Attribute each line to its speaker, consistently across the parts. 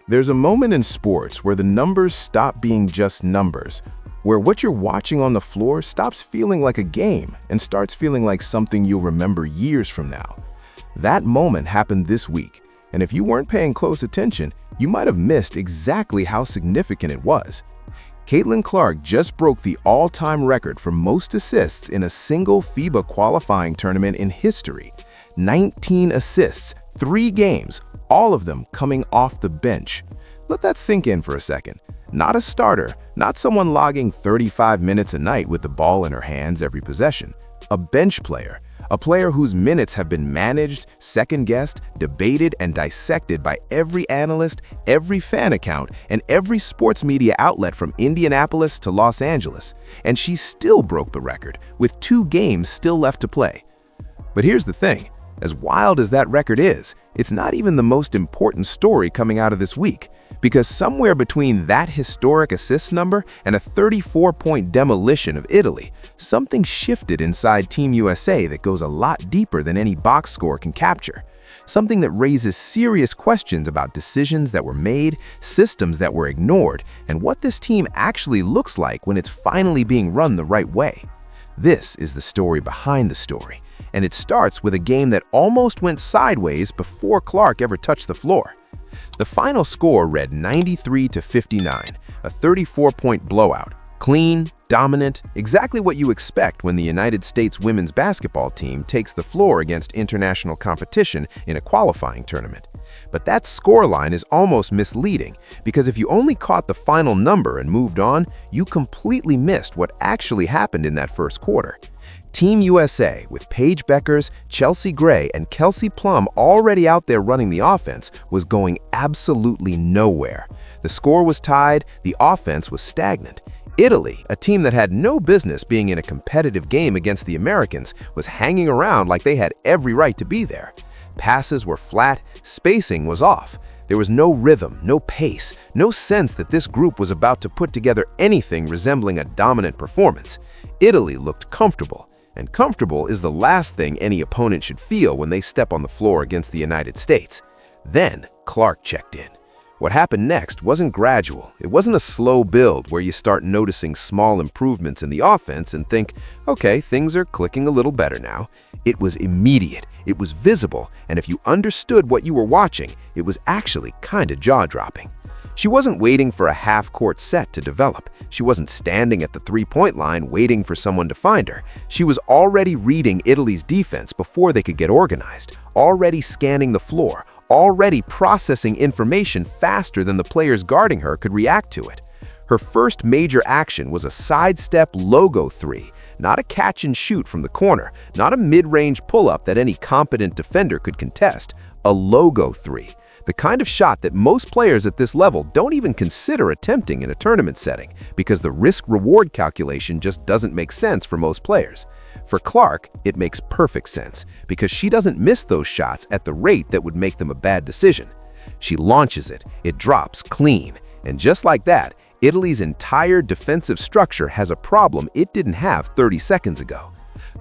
Speaker 1: There's a moment in sports where the numbers stop being just numbers, where what you're watching on the floor stops feeling like a game and starts feeling like something you'll remember years from now. That moment happened this week, and if you weren't paying close attention, you might have missed exactly how significant it was. Caitlin Clark just broke the all-time record for most assists in a single FIBA qualifying tournament in history. 19 assists, 3 games, all of them coming off the bench. Let that sink in for a second. Not a starter, not someone logging 35 minutes a night with the ball in her hands every possession. A bench player, a player whose minutes have been managed, second-guessed, debated, and dissected by every analyst, every fan account, and every sports media outlet from Indianapolis to Los Angeles. And she still broke the record, with 2 games still left to play. But here's the thing. As wild as that record is, it's not even the most important story coming out of this week, because somewhere between that historic assist number and a 34-point demolition of Italy, something shifted inside Team USA that goes a lot deeper than any box score can capture. Something that raises serious questions about decisions that were made, systems that were ignored, and what this team actually looks like when it's finally being run the right way. This is the story behind the story. And it starts with a game that almost went sideways before Clark ever touched the floor. The final score read 93-59, a 34-point blowout. Clean, dominant, exactly what you expect when the United States women's basketball team takes the floor against international competition in a qualifying tournament. But that scoreline is almost misleading, because if you only caught the final number and moved on, you completely missed what actually happened in that first quarter. Team USA, with Paige Beckers, Chelsea Gray, and Kelsey Plum already out there running the offense, was going absolutely nowhere. The score was tied, the offense was stagnant. Italy, a team that had no business being in a competitive game against the Americans, was hanging around like they had every right to be there. Passes were flat, spacing was off. There was no rhythm, no pace, no sense that this group was about to put together anything resembling a dominant performance. Italy looked comfortable. And comfortable is the last thing any opponent should feel when they step on the floor against the United States. Then Clark checked in. What happened next wasn't gradual. It wasn't a slow build where you start noticing small improvements in the offense and think, okay, things are clicking a little better now. It was immediate, it was visible, and if you understood what you were watching, it was actually kind of jaw-dropping. She wasn't waiting for a half-court set to develop. She wasn't standing at the three-point line waiting for someone to find her. She was already reading Italy's defense before they could get organized, already scanning the floor, already processing information faster than the players guarding her could react to it. Her first major action was a sidestep logo 3, not a catch and shoot from the corner, not a mid-range pull-up that any competent defender could contest, a logo 3. The kind of shot that most players at this level don't even consider attempting in a tournament setting because the risk-reward calculation just doesn't make sense for most players. For Clark, it makes perfect sense because she doesn't miss those shots at the rate that would make them a bad decision. She launches it, it drops clean, and just like that, Italy's entire defensive structure has a problem it didn't have 30 seconds ago.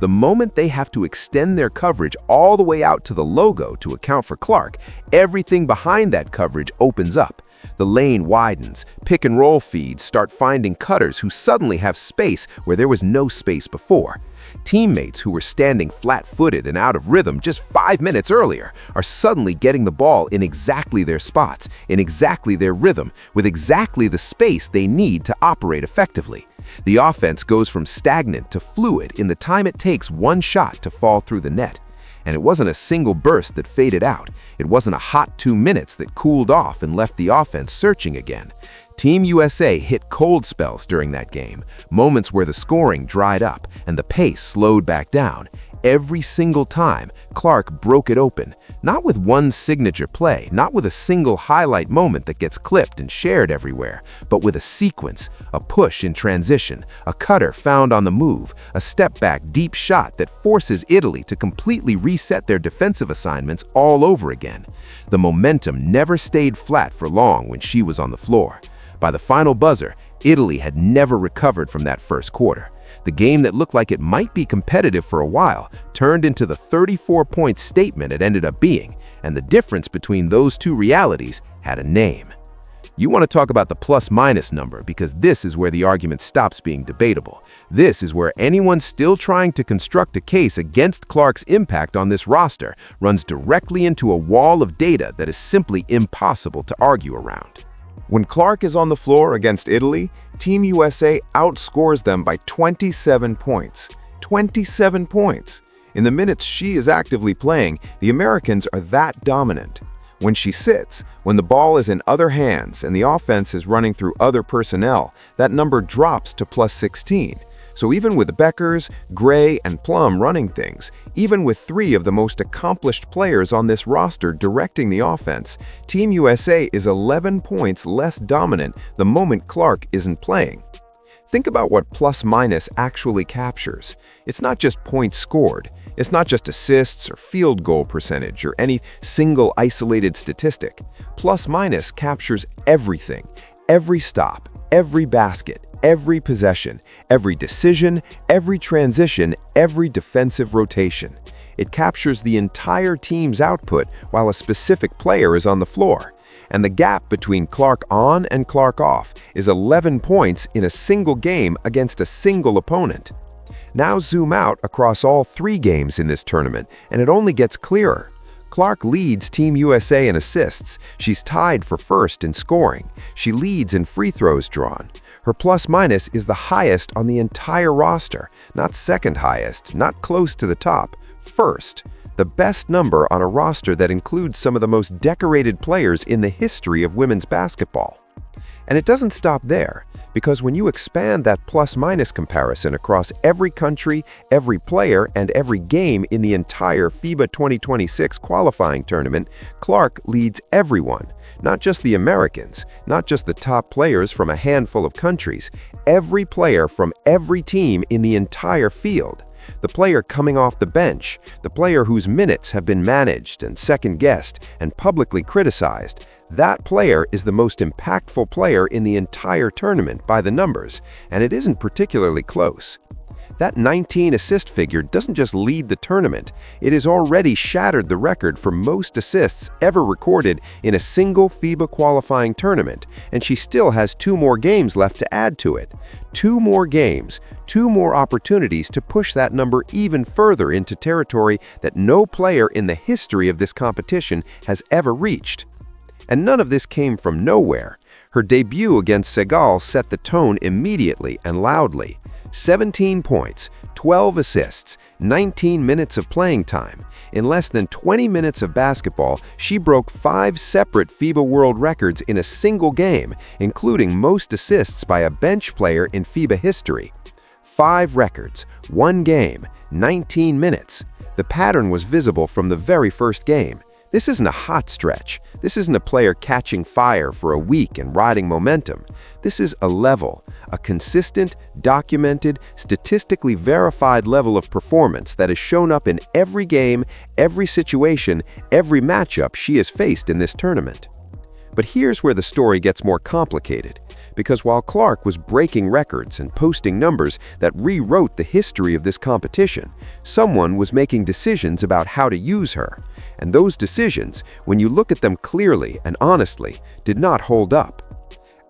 Speaker 1: The moment they have to extend their coverage all the way out to the logo to account for Clark, everything behind that coverage opens up. The lane widens, pick-and-roll feeds start finding cutters who suddenly have space where there was no space before. Teammates who were standing flat-footed and out of rhythm just 5 minutes earlier are suddenly getting the ball in exactly their spots, in exactly their rhythm, with exactly the space they need to operate effectively. The offense goes from stagnant to fluid in the time it takes one shot to fall through the net. And it wasn't a single burst that faded out. It wasn't a hot 2 minutes that cooled off and left the offense searching again. Team USA hit cold spells during that game, moments where the scoring dried up and the pace slowed back down. Every single time, Clark broke it open, not with one signature play, not with a single highlight moment that gets clipped and shared everywhere, but with a sequence, a push in transition, a cutter found on the move, a step-back deep shot that forces Italy to completely reset their defensive assignments all over again. The momentum never stayed flat for long when she was on the floor. By the final buzzer, Italy had never recovered from that first quarter. The game that looked like it might be competitive for a while turned into the 34-point statement it ended up being, and the difference between those two realities had a name: You want to talk about the plus-minus number because this is where the argument stops being debatable. This is where anyone still trying to construct a case against Clark's impact on this roster runs directly into a wall of data that is simply impossible to argue around.
Speaker 2: When Clark is on the floor against Italy, Team USA outscores them by 27 points. 27 points! In the minutes she is actively playing, the Americans are that dominant. When she sits, when the ball is in other hands and the offense is running through other personnel, that number drops to plus 16. So even with Beckers, Gray, and Plum running things, even with 3 of the most accomplished players on this roster directing the offense, Team USA is 11 points less dominant the moment Clark isn't playing. Think about what plus-minus actually captures. It's not just points scored. It's not just assists or field goal percentage or any single isolated statistic. Plus-minus captures everything. Every stop, every basket, every possession, every decision, every transition, every defensive rotation. It captures the entire team's output while a specific player is on the floor. And the gap between Clark on and Clark off is 11 points in a single game against a single opponent. Now zoom out across all 3 games in this tournament, and it only gets clearer. Clark leads Team USA in assists. She's tied for first in scoring. She leads in free throws drawn. Her plus-minus is the highest on the entire roster, not second highest, not close to the top, first. The best number on a roster that includes some of the most decorated players in the history of women's basketball. And it doesn't stop there, because when you expand that plus-minus comparison across every country, every player, and every game in the entire FIBA 2026 qualifying tournament, Clark leads everyone, not just the Americans, not just the top players from a handful of countries, every player from every team in the entire field. The player coming off the bench, the player whose minutes have been managed and second-guessed and publicly criticized, that player is the most impactful player in the entire tournament by the numbers, and it isn't particularly close. That 19 assist figure doesn't just lead the tournament, it has already shattered the record for most assists ever recorded in a single FIBA qualifying tournament, and she still has 2 more games left to add to it. 2 more games, 2 more opportunities to push that number even further into territory that no player in the history of this competition has ever reached. And none of this came from nowhere. Her debut against Segal set the tone immediately and loudly. 17 points, 12 assists, 19 minutes of playing time. In less than 20 minutes of basketball, she broke 5 separate FIBA world records in a single game, including most assists by a bench player in FIBA history. 5 records, 1 game, 19 minutes. The pattern was visible from the very first game. This isn't a hot stretch. This isn't a player catching fire for a week and riding momentum. This is a level, a consistent, documented, statistically verified level of performance that has shown up in every game, every situation, every matchup she has faced in this tournament. But here's where the story gets more complicated, because while Clark was breaking records and posting numbers that rewrote the history of this competition, someone was making decisions about how to use her. And those decisions, when you look at them clearly and honestly, did not hold up.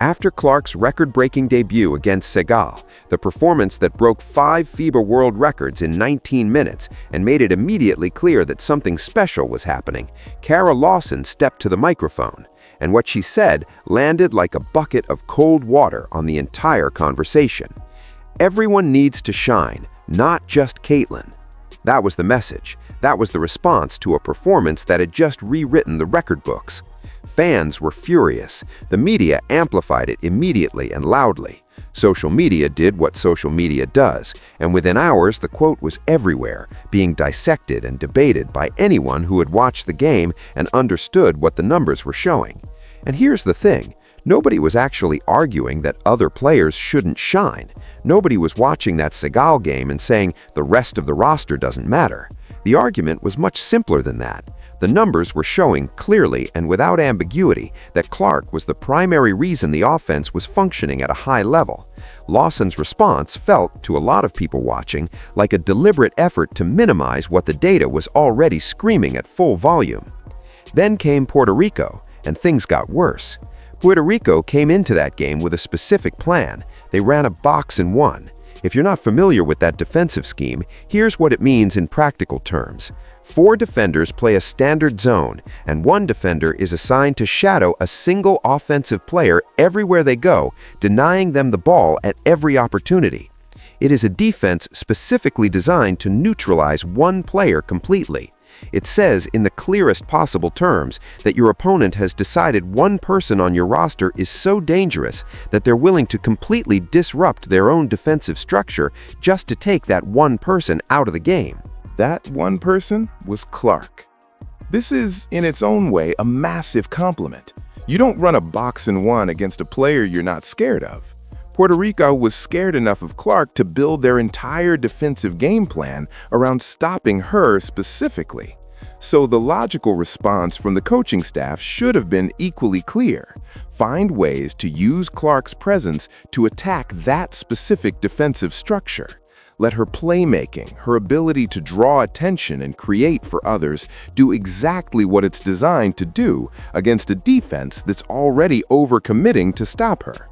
Speaker 2: After Clark's record-breaking debut against Segal, the performance that broke 5 FIBA world records in 19 minutes and made it immediately clear that something special was happening, Cara Lawson stepped to the microphone, and what she said landed like a bucket of cold water on the entire conversation. Everyone needs to shine, not just Caitlin. That was the message. That was the response to a performance that had just rewritten the record books. Fans were furious. The media amplified it immediately and loudly. Social media did what social media does, and within hours the quote was everywhere, being dissected and debated by anyone who had watched the game and understood what the numbers were showing. And here's the thing. Nobody was actually arguing that other players shouldn't shine. Nobody was watching that Segal game and saying the rest of the roster doesn't matter. The argument was much simpler than that. The numbers were showing clearly and without ambiguity that Clark was the primary reason the offense was functioning at a high level. Lawson's response felt, to a lot of people watching, like a deliberate effort to minimize what the data was already screaming at full volume. Then came Puerto Rico, and things got worse. Puerto Rico came into that game with a specific plan. They ran a box and one. If you're not familiar with that defensive scheme, here's what it means in practical terms. 4 defenders play a standard zone, and 1 defender is assigned to shadow a single offensive player everywhere they go, denying them the ball at every opportunity. It is a defense specifically designed to neutralize one player completely. It says in the clearest possible terms that your opponent has decided one person on your roster is so dangerous that they're willing to completely disrupt their own defensive structure just to take that one person out of the game.
Speaker 1: That one person was Clark. This is, in its own way, a massive compliment. You don't run a box and one against a player you're not scared of. Puerto Rico was scared enough of Clark to build their entire defensive game plan around stopping her specifically. So the logical response from the coaching staff should have been equally clear. Find ways to use Clark's presence to attack that specific defensive structure. Let her playmaking, her ability to draw attention and create for others, do exactly what it's designed to do against a defense that's already overcommitting to stop her.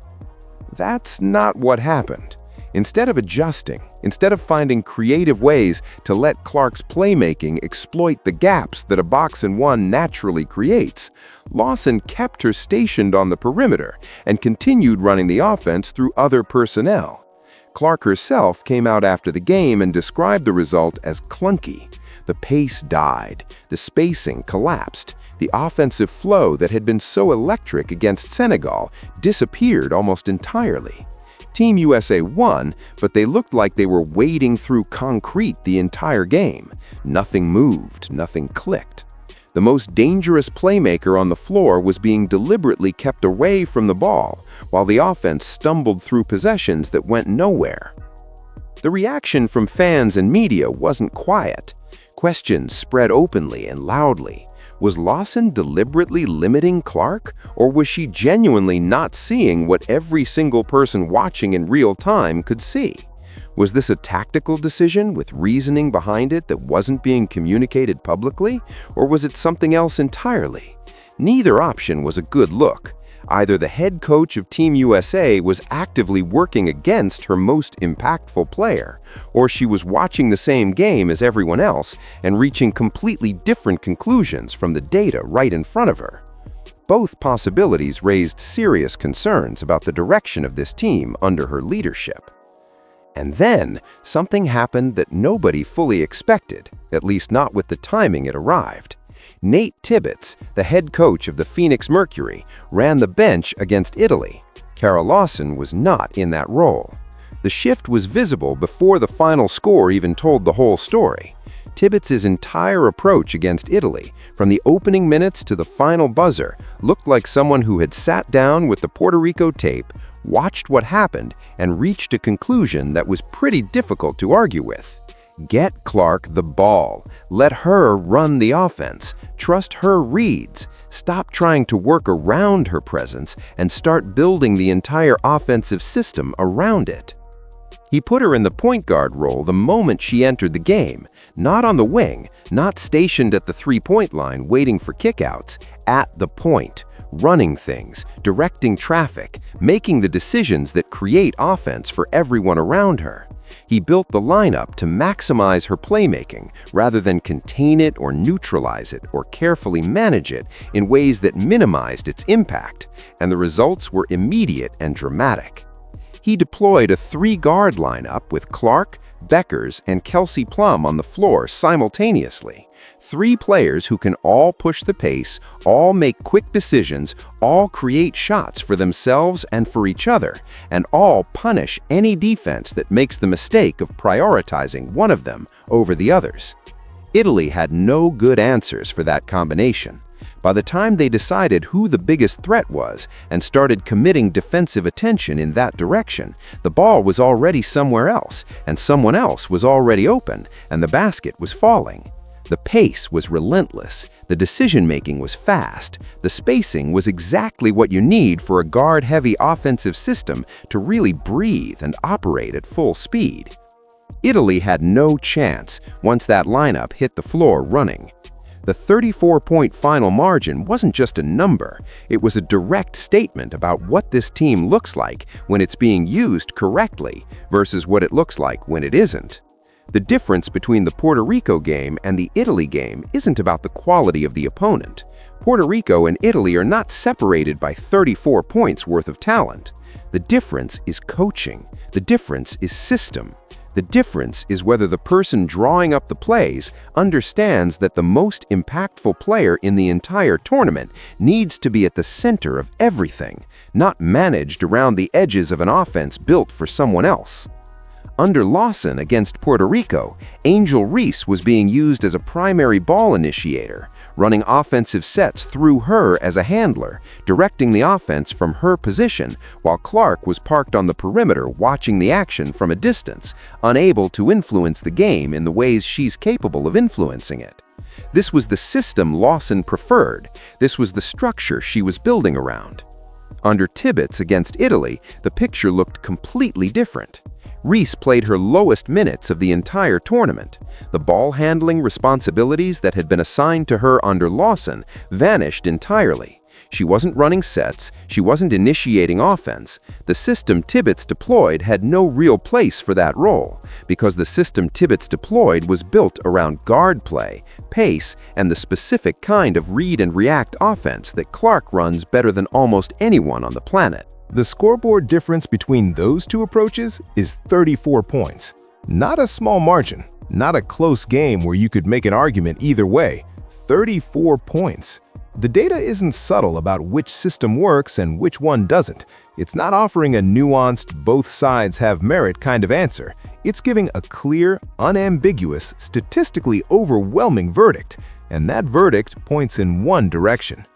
Speaker 1: That's not what happened. Instead of adjusting, instead of finding creative ways to let Clark's playmaking exploit the gaps that a box and one naturally creates, Lawson kept her stationed on the perimeter and continued running the offense through other personnel. Clark herself came out after the game and described the result as clunky. The pace died, the spacing collapsed, the offensive flow that had been so electric against Senegal disappeared almost entirely. Team USA won, but they looked like they were wading through concrete the entire game. Nothing moved, nothing clicked. The most dangerous playmaker on the floor was being deliberately kept away from the ball, while the offense stumbled through possessions that went nowhere. The reaction from fans and media wasn't quiet. Questions spread openly and loudly. Was Lawson deliberately limiting Clark, or was she genuinely not seeing what every single person watching in real time could see? Was this a tactical decision with reasoning behind it that wasn't being communicated publicly, or was it something else entirely? Neither option was a good look. Either the head coach of Team USA was actively working against her most impactful player, or she was watching the same game as everyone else and reaching completely different conclusions from the data right in front of her. Both possibilities raised serious concerns about the direction of this team under her leadership. And then, something happened that nobody fully expected, at least not with the timing it arrived. Nate Tibbetts, the head coach of the Phoenix Mercury, ran the bench against Italy. Cara Lawson was not in that role. The shift was visible before the final score even told the whole story. Tibbetts' entire approach against Italy, from the opening minutes to the final buzzer, looked like someone who had sat down with the Puerto Rico tape, watched what happened, and reached a conclusion that was pretty difficult to argue with. Get Clark the ball. Let her run the offense. Trust her reads. Stop trying to work around her presence and start building the entire offensive system around it. He put her in the point guard role the moment she entered the game, not on the wing, not stationed at the three-point line waiting for kickouts, at the point, running things, directing traffic, making the decisions that create offense for everyone around her. He built the lineup to maximize her playmaking rather than contain it or neutralize it or carefully manage it in ways that minimized its impact, and the results were immediate and dramatic. He deployed a 3-guard lineup with Clark, Beckers, and Kelsey Plum on the floor simultaneously. 3 players who can all push the pace, all make quick decisions, all create shots for themselves and for each other, and all punish any defense that makes the mistake of prioritizing one of them over the others. Italy had no good answers for that combination. By the time they decided who the biggest threat was and started committing defensive attention in that direction, the ball was already somewhere else, and someone else was already open, and the basket was falling. The pace was relentless, the decision-making was fast, the spacing was exactly what you need for a guard-heavy offensive system to really breathe and operate at full speed. Italy had no chance once that lineup hit the floor running.
Speaker 3: The 34-point final margin wasn't just a number, it was a direct statement about what this team looks like when it's being used correctly versus what it looks like when it isn't. The difference between the Puerto Rico game and the Italy game isn't about the quality of the opponent. Puerto Rico and Italy are not separated by 34 points worth of talent. The difference is coaching. The difference is system. The difference is whether the person drawing up the plays understands that the most impactful player in the entire tournament needs to be at the center of everything, not managed around the edges of an offense built for someone else. Under Lawson against Puerto Rico, Angel Reese was being used as a primary ball initiator, running offensive sets through her as a handler, directing the offense from her position, while Clark was parked on the perimeter watching the action from a distance, unable to influence the game in the ways she's capable of influencing it. This was the system Lawson preferred. This was the structure she was building around. Under Tibbetts against Italy, the picture looked completely different. Reese played her lowest minutes of the entire tournament. The ball-handling responsibilities that had been assigned to her under Lawson vanished entirely. She wasn't running sets, she wasn't initiating offense. The system Tibbetts deployed had no real place for that role, because the system Tibbetts deployed was built around guard play, pace, and the specific kind of read and react offense that Clark runs better than almost anyone on the planet.
Speaker 1: The scoreboard difference between those two approaches is 34 points. Not a small margin, not a close game where you could make an argument either way. 34 points. The data isn't subtle about which system works and which one doesn't. It's not offering a nuanced, both sides have merit kind of answer. It's giving a clear, unambiguous, statistically overwhelming verdict, and that verdict points in one direction.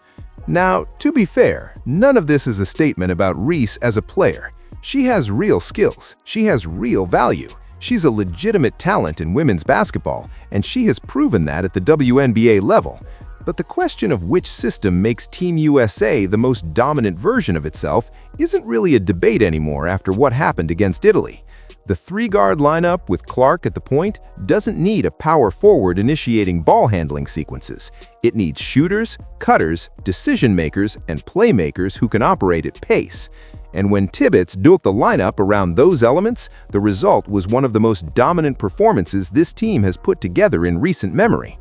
Speaker 1: Now, to be fair, none of this is a statement about Reese as a player. She has real skills, she has real value, she's a legitimate talent in women's basketball, and she has proven that at the WNBA level. But the question of which system makes Team USA the most dominant version of itself isn't really a debate anymore after what happened against Italy. The three-guard lineup with Clark at the point doesn't need a power forward initiating ball handling sequences. It needs shooters, cutters, decision-makers, and playmakers who can operate at pace. And when Tibbetts built the lineup around those elements, the result was one of the most dominant performances this team has put together in recent memory.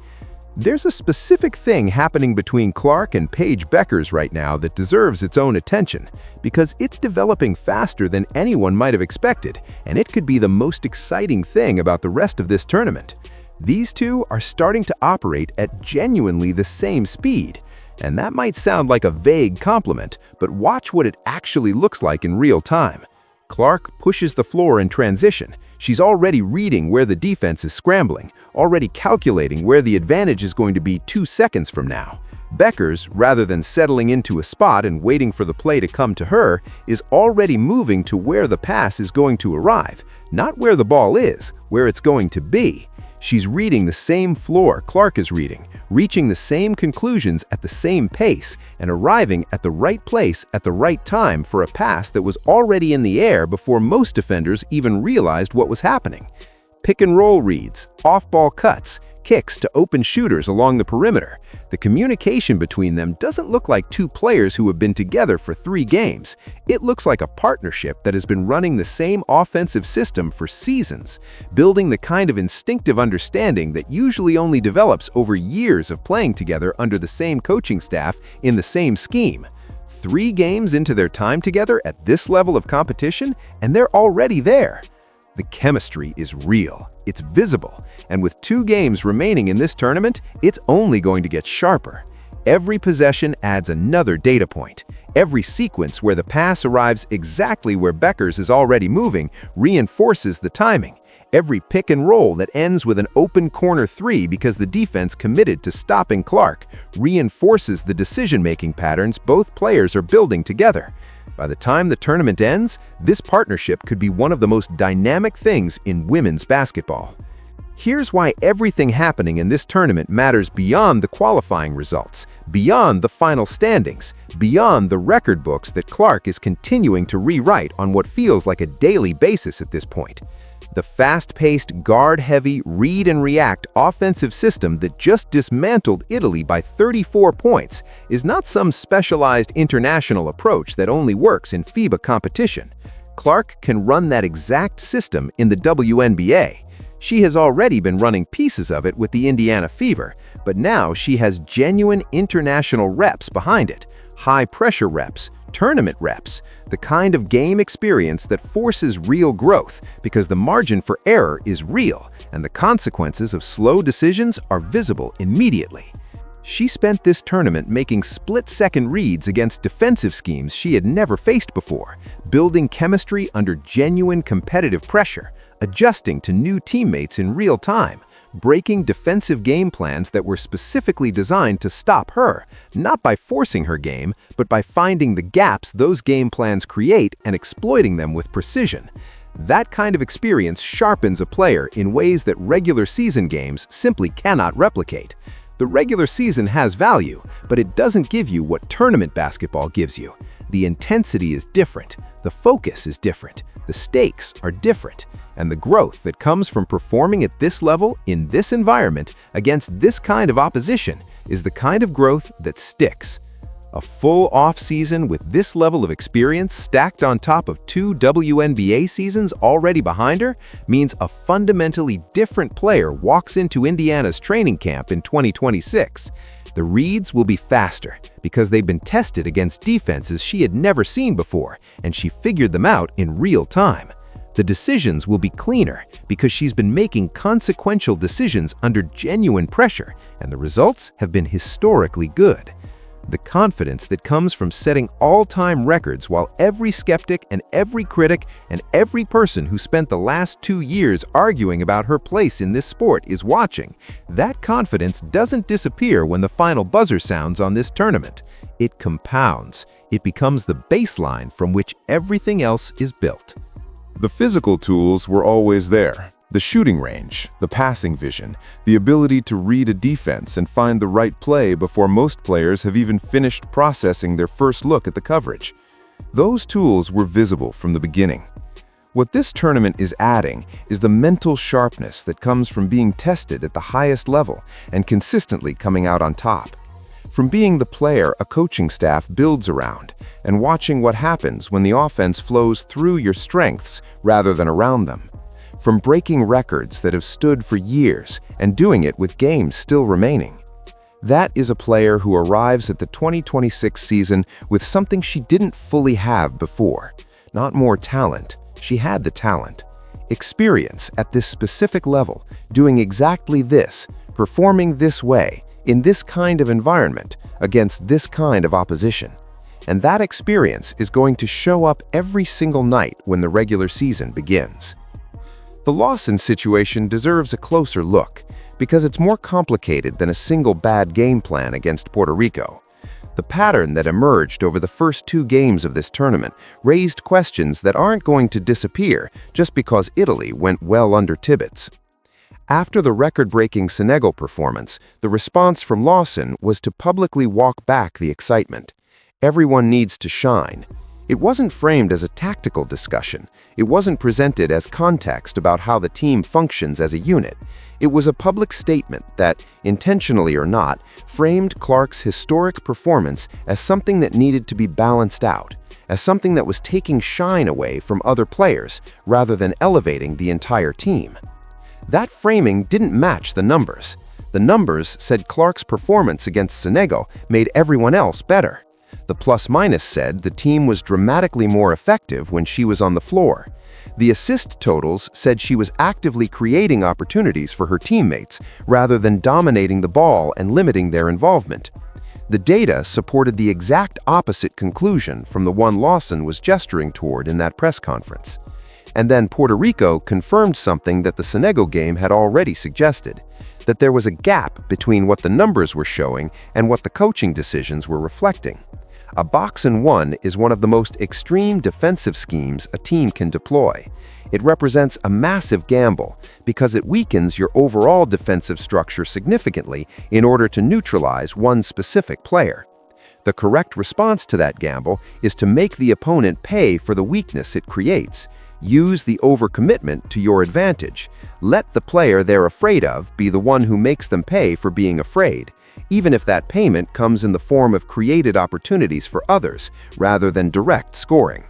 Speaker 1: There's a specific thing happening between Clark and Paige Bueckers right now that deserves its own attention, because it's developing faster than anyone might have expected, and it could be the most exciting thing about the rest of this tournament. These two are starting to operate at genuinely the same speed, and that might sound like a vague compliment, but watch what it actually looks like in real time. Clark pushes the floor in transition. She's already reading where the defense is scrambling, already calculating where the advantage is going to be 2 seconds from now. Bueckers, rather than settling into a spot and waiting for the play to come to her, is already moving to where the pass is going to arrive, not where the ball is, where it's going to be. She's reading the same floor Clark is reading, reaching the same conclusions at the same pace, and arriving at the right place at the right time for a pass that was already in the air before most defenders even realized what was happening. Pick-and-roll reads, off-ball cuts, kicks to open shooters along the perimeter. The communication between them doesn't look like two players who have been together for 3 games. It looks like a partnership that has been running the same offensive system for seasons, building the kind of instinctive understanding that usually only develops over years of playing together under the same coaching staff in the same scheme. 3 games into their time together at this level of competition, and they're already there. The chemistry is real, it's visible, and with 2 games remaining in this tournament, it's only going to get sharper. Every possession adds another data point. Every sequence where the pass arrives exactly where Bueckers is already moving reinforces the timing. Every pick and roll that ends with an open corner 3 because the defense committed to stopping Clark reinforces the decision-making patterns both players are building together. By the time the tournament ends, this partnership could be one of the most dynamic things in women's basketball. Here's why everything happening in this tournament matters beyond the qualifying results, beyond the final standings, beyond the record books that Clark is continuing to rewrite on what feels like a daily basis at this point.
Speaker 3: The fast-paced, guard-heavy, read-and-react offensive system that just dismantled Italy by 34 points is not some specialized international approach that only works in FIBA competition. Clark can run that exact system in the WNBA. She has already been running pieces of it with the Indiana Fever, but now she has genuine international reps behind it, high-pressure reps, tournament reps, the kind of game experience that forces real growth because the margin for error is real and the consequences of slow decisions are visible immediately. She spent this tournament making split-second reads against defensive schemes she had never faced before, building chemistry under genuine competitive pressure, adjusting to new teammates in real time, breaking defensive game plans that were specifically designed to stop her, not by forcing her game, but by finding the gaps those game plans create and exploiting them with precision. That kind of experience sharpens a player in ways that regular season games simply cannot replicate. The regular season has value, but it doesn't give you what tournament basketball gives you. The intensity is different, the focus is different, the stakes are different, and the growth that comes from performing at this level in this environment against this kind of opposition is the kind of growth that sticks. A full off-season with this level of experience stacked on top of 2 WNBA seasons already behind her means a fundamentally different player walks into Indiana's training camp in 2026. The reads will be faster because they've been tested against defenses she had never seen before, and she figured them out in real time. The decisions will be cleaner because she's been making consequential decisions under genuine pressure, and the results have been historically good. The confidence that comes from setting all-time records while every skeptic and every critic and every person who spent the last 2 years arguing about her place in this sport is watching, that confidence doesn't disappear when the final buzzer sounds on this tournament. It compounds. It becomes the baseline from which everything else is built.
Speaker 1: The physical tools were always there. The shooting range, the passing vision, the ability to read a defense and find the right play before most players have even finished processing their first look at the coverage. Those tools were visible from the beginning. What this tournament is adding is the mental sharpness that comes from being tested at the highest level and consistently coming out on top. From being the player a coaching staff builds around and watching what happens when the offense flows through your strengths rather than around them. From breaking records that have stood for years and doing it with games still remaining. That is a player who arrives at the 2026 season with something she didn't fully have before. Not more talent, she had the talent. Experience at this specific level, doing exactly this, performing this way, in this kind of environment, against this kind of opposition. And that experience is going to show up every single night when the regular season begins. The Lawson situation deserves a closer look because it's more complicated than a single bad game plan against Puerto Rico. The pattern that emerged over the first 2 games of this tournament raised questions that aren't going to disappear just because Italy went well under Tibbetts. After the record-breaking Senegal performance, the response from Lawson was to publicly walk back the excitement. Everyone needs to shine. It wasn't framed as a tactical discussion. It wasn't presented as context about how the team functions as a unit. It was a public statement that, intentionally or not, framed Clark's historic performance as something that needed to be balanced out, as something that was taking shine away from other players rather than elevating the entire team. That framing didn't match the numbers. The numbers said Clark's performance against Senegal made everyone else better. The plus-minus said the team was dramatically more effective when she was on the floor. The assist totals said she was actively creating opportunities for her teammates rather than dominating the ball and limiting their involvement. The data supported the exact opposite conclusion from the one Lawson was gesturing toward in that press conference. And then Puerto Rico confirmed something that the Senegal game had already suggested, that there was a gap between what the numbers were showing and what the coaching decisions were reflecting. A box-and-one is one of the most extreme defensive schemes a team can deploy. It represents a massive gamble because it weakens your overall defensive structure significantly in order to neutralize one specific player. The correct response to that gamble is to make the opponent pay for the weakness it creates.
Speaker 3: Use the overcommitment to your advantage. Let the player they're afraid of be the one who makes them pay for being afraid, even if that payment comes in the form of created opportunities for others rather than direct scoring.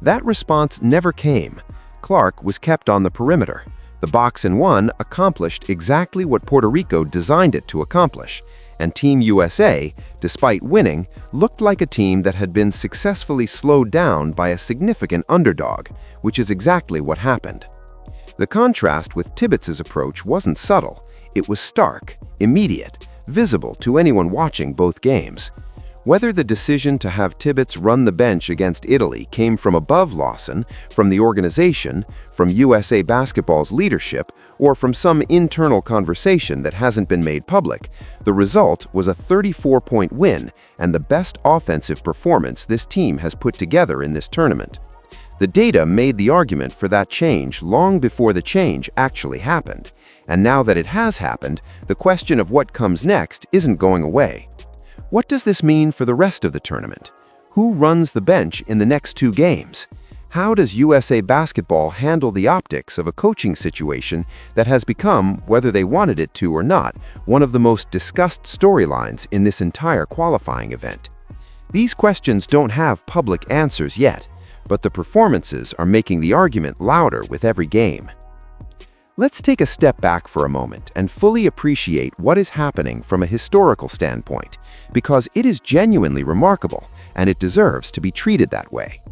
Speaker 3: That response never came. Clark was kept on the perimeter. The box and one accomplished exactly what Puerto Rico designed it to accomplish, and Team USA, despite winning, looked like a team that had been successfully slowed down by a significant underdog, which is exactly what happened. The contrast with Tibbetts' approach wasn't subtle. It was stark, immediate, visible to anyone watching both games. Whether the decision to have Tibbetts run the bench against Italy came from above Lawson, from the organization, from USA Basketball's leadership, or from some internal conversation that hasn't been made public, the result was a 34-point win and the best offensive performance this team has put together in this tournament. The data made the argument for that change long before the change actually happened, and now that it has happened, the question of what comes next isn't going away. What does this mean for the rest of the tournament? Who runs the bench in the next two games? How does USA Basketball handle the optics of a coaching situation that has become, whether they wanted it to or not, one of the most discussed storylines in this entire qualifying event? These questions don't have public answers yet, but the performances are making the argument louder with every game. Let's take a step back for a moment and fully appreciate what is happening from a historical standpoint, because it is genuinely remarkable and it deserves to be treated that way.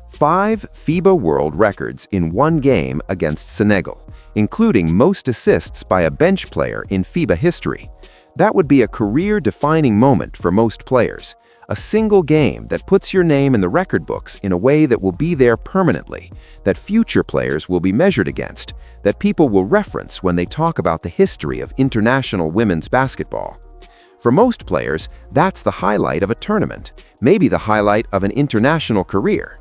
Speaker 3: 5 FIBA world records in one game against Senegal, including most assists by a bench player in FIBA history. That would be a career-defining moment for most players. A single game that puts your name in the record books in a way that will be there permanently, that future players will be measured against, that people will reference when they talk about the history of international women's basketball. For most players, that's the highlight of a tournament, maybe the highlight of an international career.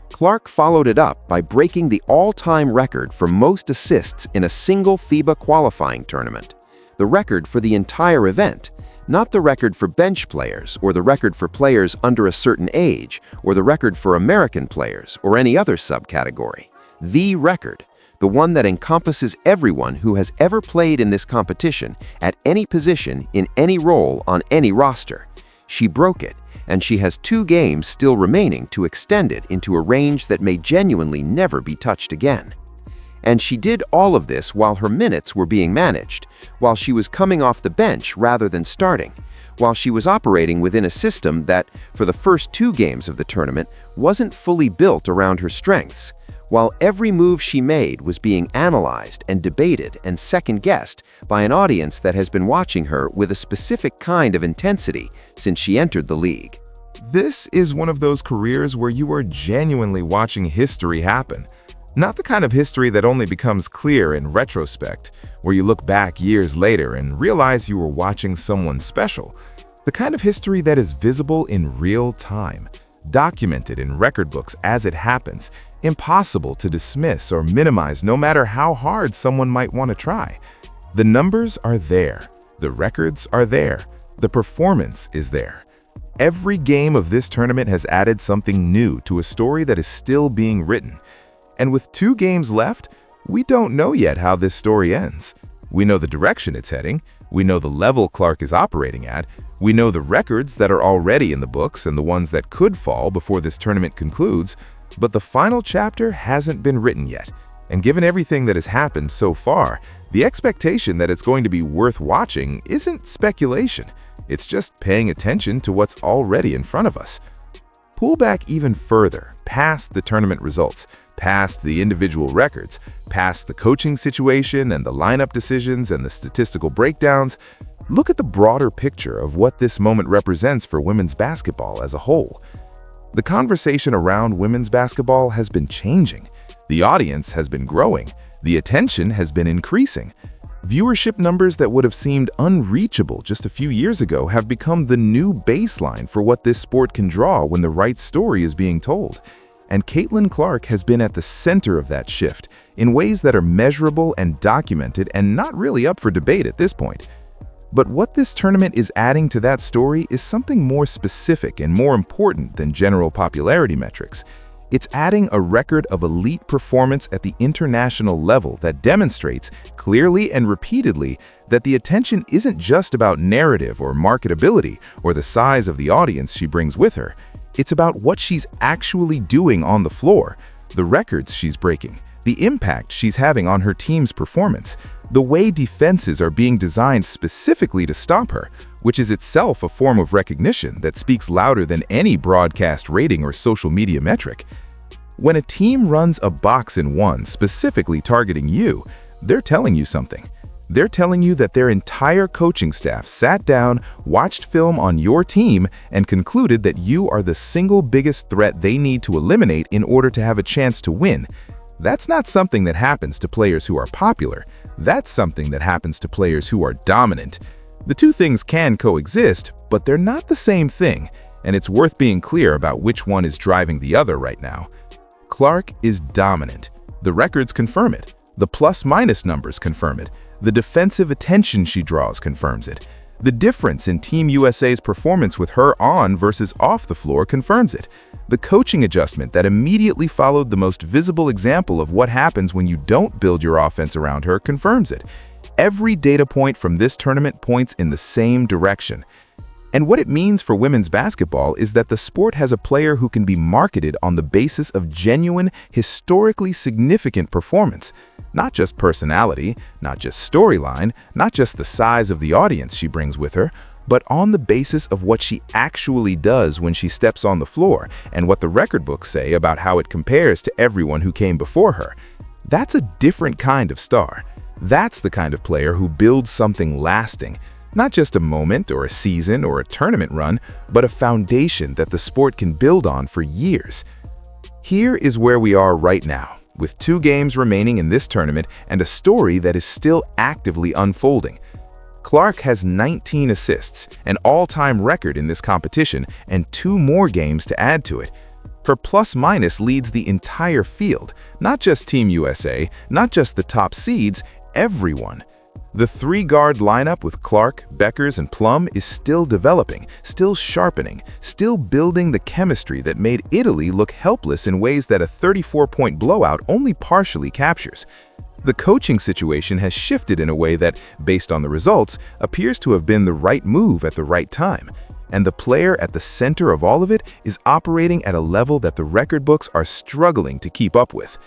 Speaker 3: Clark followed it up by breaking the all-time record for most assists in a single FIBA qualifying tournament, the record for the entire event. Not the record for bench players, or the record for players under a certain age, or the record for American players, or any other subcategory. The record, the one that encompasses everyone who has ever played in this competition, at any position, in any role, on any roster. She broke it, and she has 2 games still remaining to extend it into a range that may genuinely never be touched again. And she did all of this while her minutes were being managed, while she was coming off the bench rather than starting, while she was operating within a system that, for the first 2 games of the tournament, wasn't fully built around her strengths, while every move she made was being analyzed and debated and second-guessed by an audience that has been watching her with a specific kind of intensity since she entered the league.
Speaker 2: This is one of those careers where you are genuinely watching history happen. Not the kind of history that only becomes clear in retrospect, where you look back years later and realize you were watching someone special. The kind of history that is visible in real time, documented in record books as it happens, impossible to dismiss or minimize no matter how hard someone might want to try. The numbers are there, the records are there, the performance is there. Every game of this tournament has added something new to a story that is still being written. And with 2 games left, we don't know yet how this story ends. We know the direction it's heading, we know the level Clark is operating at, we know the records that are already in the books and the ones that could fall before this tournament concludes, but the final chapter hasn't been written yet. And given everything that has happened so far, the expectation that it's going to be worth watching isn't speculation. It's just paying attention to what's already in front of us. Pull back even further, past the tournament results, past the individual records, past the coaching situation and the lineup decisions and the statistical breakdowns. Look at the broader picture of what this moment represents for women's basketball as a whole. The conversation around women's basketball has been changing. The audience has been growing. The attention has been increasing. Viewership numbers that would have seemed unreachable just a few years ago have become the new baseline for what this sport can draw when the right story is being told. And Caitlin Clark has been at the center of that shift in ways that are measurable and documented and not really up for debate at this point. But what this tournament is adding to that story is something more specific and more important than general popularity metrics.
Speaker 1: It's adding a record of elite performance at the international level that demonstrates clearly and repeatedly that the attention isn't just about narrative or marketability or the size of the audience she brings with her. It's about what she's actually doing on the floor, the records she's breaking, the impact she's having on her team's performance, the way defenses are being designed specifically to stop her, which is itself a form of recognition that speaks louder than any broadcast rating or social media metric. When a team runs a box-and-one specifically targeting you, they're telling you something. They're telling you that their entire coaching staff sat down, watched film on your team, and concluded that you are the single biggest threat they need to eliminate in order to have a chance to win. That's not something that happens to players who are popular. That's something that happens to players who are dominant. The two things can coexist, but they're not the same thing, and it's worth being clear about which one is driving the other right now. Clark is dominant. The records confirm it. The plus-minus numbers confirm it. The defensive attention she draws confirms it. The difference in Team USA's performance with her on versus off the floor confirms it. The coaching adjustment that immediately followed the most visible example of what happens when you don't build your offense around her confirms it. Every data point from this tournament points in the same direction. And what it means for women's basketball is that the sport has a player who can be marketed on the basis of genuine, historically significant performance. Not just personality, not just storyline, not just the size of the audience she brings with her, but on the basis of what she actually does when she steps on the floor and what the record books say about how it compares to everyone who came before her. That's a different kind of star. That's the kind of player who builds something lasting. Not just a moment or a season or a tournament run, but a foundation that the sport can build on for years. Here is where we are right now, with 2 games remaining in this tournament and a story that is still actively unfolding. Clark has 19 assists, an all-time record in this competition, and 2 more games to add to it. Her plus-minus leads the entire field, not just Team USA, not just the top seeds, everyone. The 3-guard lineup with Clark, Beckers, and Plum is still developing, still sharpening, still building the chemistry that made Italy look helpless in ways that a 34-point blowout only partially captures. The coaching situation has shifted in a way that, based on the results, appears to have been the right move at the right time. And the player at the center of all of it is operating at a level that the record books are struggling to keep up with.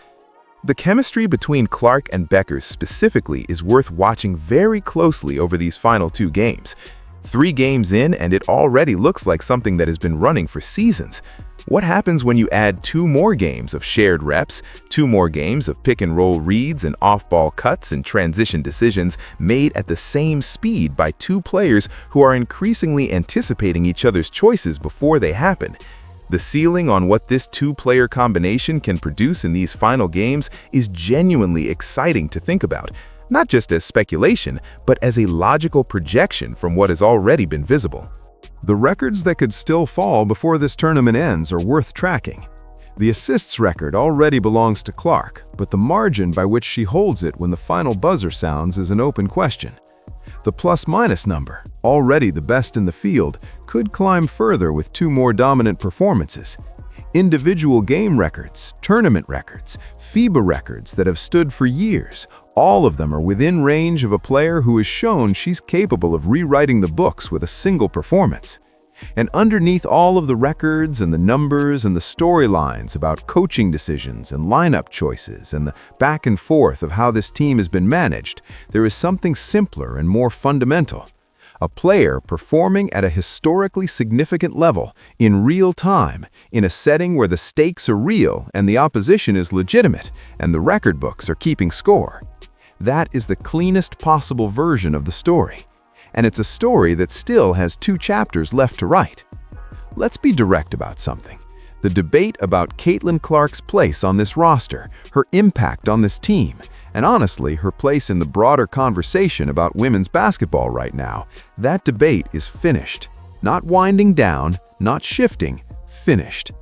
Speaker 1: The chemistry between Clark and Beckers specifically is worth watching very closely over these final 2 games. 3 games in and it already looks like something that has been running for seasons. What happens when you add 2 more games of shared reps, 2 more games of pick-and-roll reads and off-ball cuts and transition decisions made at the same speed by 2 players who are increasingly anticipating each other's choices before they happen? The ceiling on what this 2-player combination can produce in these final games is genuinely exciting to think about, not just as speculation, but as a logical projection from what has already been visible.
Speaker 2: The records that could still fall before this tournament ends are worth tracking. The assists record already belongs to Clark, but the margin by which she holds it when the final buzzer sounds is an open question. The plus-minus number, already the best in the field, could climb further with 2 more dominant performances. Individual game records, tournament records, FIBA records that have stood for years, all of them are within range of a player who has shown she's capable of rewriting the books with a single performance. And underneath all of the records and the numbers and the storylines about coaching decisions and lineup choices and the back and forth of how this team has been managed, there is something simpler and more fundamental. A player performing at a historically significant level, in real time, in a setting where the stakes are real and the opposition is legitimate and the record books are keeping score. That is the cleanest possible version of the story. And it's a story that still has 2 chapters left to write. Let's be direct about something. The debate about Caitlin Clark's place on this roster, her impact on this team, and honestly, her place in the broader conversation about women's basketball right now, that debate is finished. Not winding down, not shifting, finished.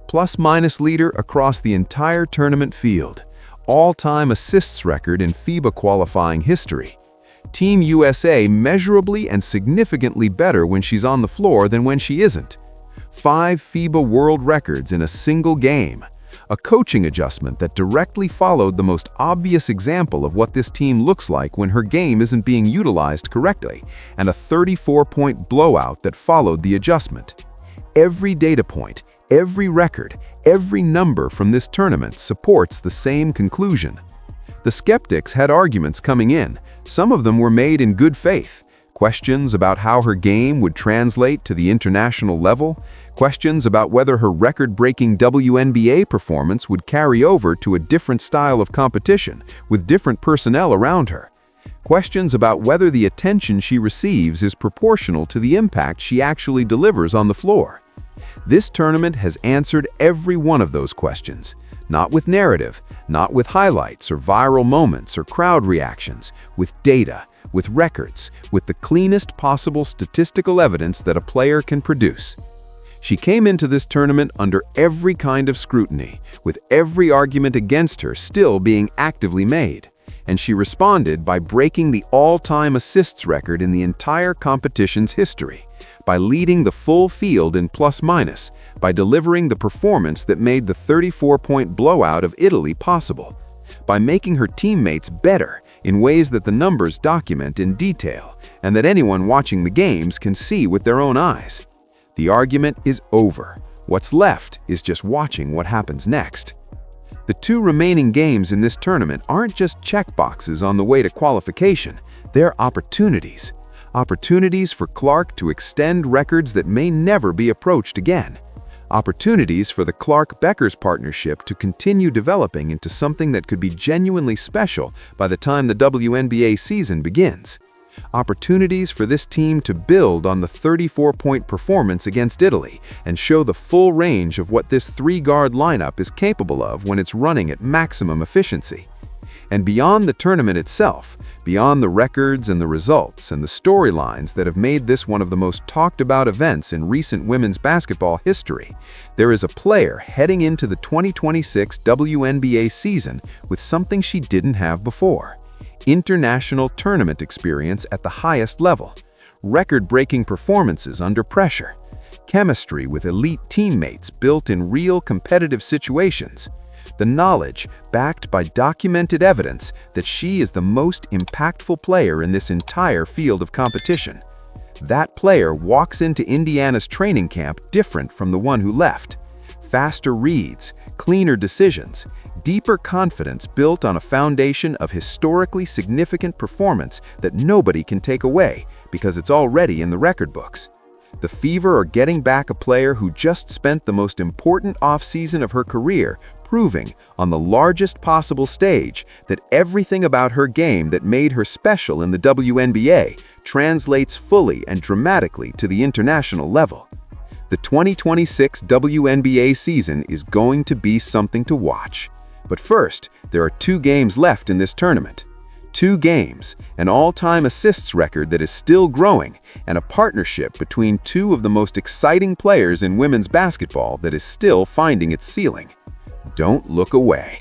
Speaker 2: Plus-minus leader across the entire tournament field. All-time assists record in FIBA qualifying history. Team USA measurably and significantly better when she's on the floor than when she isn't. 5 FIBA world records in a single game.
Speaker 1: a coaching adjustment that directly followed the most obvious example of what this team looks like when her game isn't being utilized correctly, and a 34-point blowout that followed the adjustment. Every data point, every record, every number from this tournament supports the same conclusion. The skeptics had arguments coming in. Some of them were made in good faith. Questions about how her game would translate to the international level, questions about whether her record-breaking WNBA performance would carry over to a different style of competition with different personnel around her, questions about whether the attention she receives is proportional to the impact she actually delivers on the floor. This tournament has answered every one of those questions, not with narrative, not with highlights or viral moments or crowd reactions, with data, with records, with the cleanest possible statistical evidence that a player can produce. She came into this tournament under every kind of scrutiny, with every argument against her still being actively made, and she responded by breaking the all-time assists record in the entire competition's history, by leading the full field in plus-minus, by delivering the performance that made the 34-point blowout of Italy possible, by making her teammates better in ways that the numbers document in detail and that anyone watching the games can see with their own eyes. The argument is over. What's left is just watching what happens next. The two remaining games in this tournament aren't just checkboxes on the way to qualification, they're opportunities. Opportunities for Clark to extend records that may never be approached again. Opportunities for the Clark-Beckers partnership to continue developing into something that could be genuinely special by the time the WNBA season begins. Opportunities for this team to build on the 34-point performance against Italy and show the full range of what this three-guard lineup is capable of when it's running at maximum efficiency. And beyond the tournament itself, beyond the records and the results and the storylines that have made this one of the most talked about events in recent women's basketball history, there is a player heading into the 2026 WNBA season with something she didn't have before: international tournament experience at the highest level, record-breaking performances under pressure, chemistry with elite teammates built in real competitive situations, the knowledge, backed by documented evidence, that she is the most impactful player in this entire field of competition. That player walks into Indiana's training camp different from the one who left. Faster reads, cleaner decisions, deeper confidence built on a foundation of historically significant performance that nobody can take away because it's already in the record books. The Fever are getting back a player who just spent the most important offseason of her career proving on the largest possible stage that everything about her game that made her special in the WNBA translates fully and dramatically to the international level. The 2026 WNBA season is going to be something to watch. But first, there are 2 games left in this tournament. 2 games, an all-time assists record that is still growing, and a partnership between 2 of the most exciting players in women's basketball that is still finding its ceiling. Don't look away.